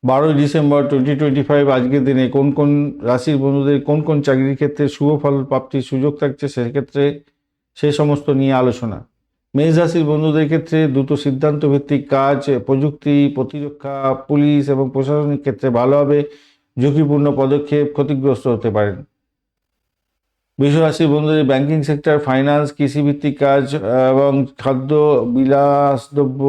12 December 2025 আজকের দিনে কোন কোন রাশির বন্ধুদের কোন কোন চাকরির ক্ষেত্রে শুভ ফল প্রাপ্তির সুযোগ থাকছে সেক্ষেত্রে সেই সমস্ত নিয়ে আলোচনা। মেষ রাশির বন্ধুদের ক্ষেত্রে দ্রুত সিদ্ধান্ত ভিত্তিক কাজ, প্রযুক্তি, প্রতিরক্ষা, পুলিশ এবং প্রশাসনিক ক্ষেত্রে ভালো হবে। ঝুঁকিপূর্ণ পদক্ষেপ ক্ষতিগ্রস্ত হতে পারেন। বৃষ রাশির বন্ধুদের ব্যাংকিং সেক্টর, ফাইন্যান্স, কৃষিভিত্তিক কাজ এবং খাদ্য বিলাসদ্রব্য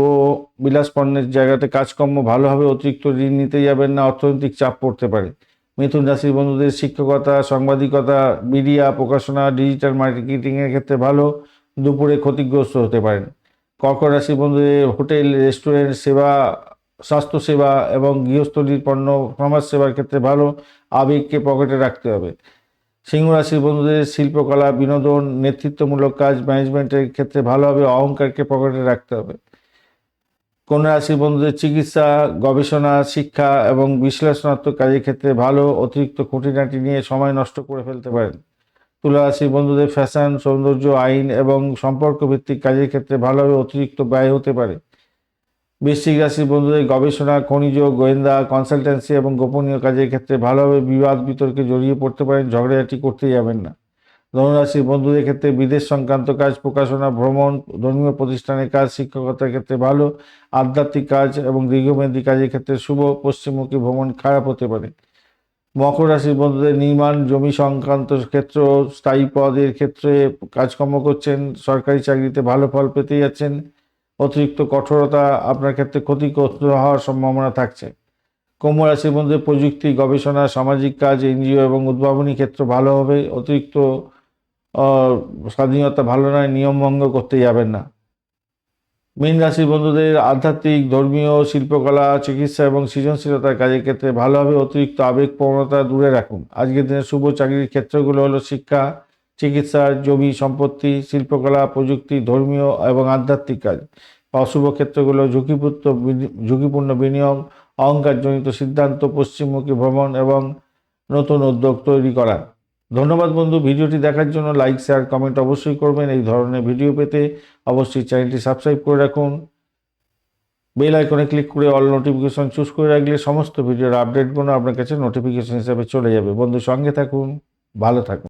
বিলাস পণ্যের জায়গাতে কাজকর্ম ভালো হবে। অতিরিক্ত ঋণ নিতে যাবেন না, অর্থনৈতিক চাপ পড়তে পারে। মিথুন রাশির বন্ধুদের শিক্ষকতা, সাংবাদিকতা, মিডিয়া, প্রকাশনা, ডিজিটাল মার্কেটিংয়ের ক্ষেত্রে ভালো। দুপুরে ক্ষতিগ্রস্ত হতে পারেন। কর্কট রাশির বন্ধুদের হোটেল, রেস্টুরেন্ট সেবা, স্বাস্থ্যসেবা এবং গৃহস্থলীর পণ্য সমাজ সেবার ক্ষেত্রে ভালো। আবেগকে পকেটে রাখতে হবে। সিংহ রাশির বন্ধুদের শিল্পকলা, বিনোদন, নেতৃত্বমূলক কাজ, ম্যানেজমেন্টের ক্ষেত্রে ভালো হবে। অহংকারকে পকেটে রাখতে হবে। কন্যা রাশির বন্ধুদের চিকিৎসা, গবেষণা, শিক্ষা এবং বিশ্লেষণাত্মক কাজের ক্ষেত্রে ভালো। অতিরিক্ত খুঁটিনাটি নিয়ে সময় নষ্ট করে ফেলতে পারেন। তুলা রাশির বন্ধুদের ফ্যাশন, সৌন্দর্য, আইন এবং সম্পর্ক ভিত্তিক কাজের ক্ষেত্রে ভালো হবে। অতিরিক্ত ব্যয় হতে পারে। বৃশ্চিক রাশির বন্ধুদের গবেষণা, খনিজ, গোয়েন্দা, কনসালটেন্সি এবং গোপনীয় কাজের ক্ষেত্রে ভালোভাবে বিবাদ বিতর্কে জড়িয়ে পড়তে পারেন। ঝগড়াঝাটি করতে যাবেন না। ধনুরাশির বন্ধুদের ক্ষেত্রে বিদেশ সংক্রান্ত কাজ, প্রকাশনা, ভ্রমণ, ধর্মীয় প্রতিষ্ঠানের কাজ, শিক্ষকতার ক্ষেত্রে ভালো। আধ্যাত্মিক কাজ এবং দীর্ঘমেয়াদী কাজের ক্ষেত্রে শুভ। পশ্চিমমুখী ভ্রমণ খারাপ হতে পারে। মকর রাশির বন্ধুদের নির্মাণ, জমি সংক্রান্ত ক্ষেত্র, স্থায়ী পদের ক্ষেত্রে কাজকর্ম করছেন, সরকারি চাকরিতে ভালো ফল পেতে যাচ্ছেন। অতিরিক্ত কঠোরতা আপনার ক্ষেত্রে ক্ষতিগ্রস্ত হওয়ার সম্ভাবনা থাকছে। কুম্ভ রাশির মধ্যে প্রযুক্তি, গবেষণা, সামাজিক কাজ, এনজিও এবং উদ্ভাবনী ক্ষেত্র ভালো হবে। অতিরিক্ত স্বাধীনতা ভালো নয়, নিয়ম ভঙ্গ করতে যাবেন না। মীন রাশির বন্ধুদের আধ্যাত্মিক, ধর্মীয়, শিল্পকলা, চিকিৎসা এবং সৃজনশীলতার কাজের ক্ষেত্রে ভালো হবে। অতিরিক্ত আবেগ প্রবণতা দূরে রাখুন। আজকের দিনে শুভ চাকরির ক্ষেত্রগুলো হলো শিক্ষা, চিকিৎসা, জমি সম্পত্তি, শিল্পকলা, প্রযুক্তি, ধর্মীয় এবং আধ্যাত্মিক কাজ। অশুভ ক্ষেত্রগুলো ঝুঁকিপূর্ণ বিনিয়োগ, অহংকারজনিত সিদ্ধান্ত, পশ্চিমমুখী ভ্রমণ এবং নতুন উদ্যোগ তৈরি করা। ধন্যবাদ বন্ধু, ভিডিওটি দেখার জন্য। লাইক, শেয়ার, কমেন্ট অবশ্যই করবেন। এই ধরনের ভিডিও পেতে অবশ্যই চ্যানেলটি সাবস্ক্রাইব করে রাখুন। বেল আইকনে ক্লিক করে অল নোটিফিকেশন চুজ করে রাখলে সমস্ত ভিডিওর আপডেটগুলো আপনার কাছে নোটিফিকেশন হিসেবে চলে যাবে। বন্ধু, সঙ্গে থাকুন, ভালো থাকুন।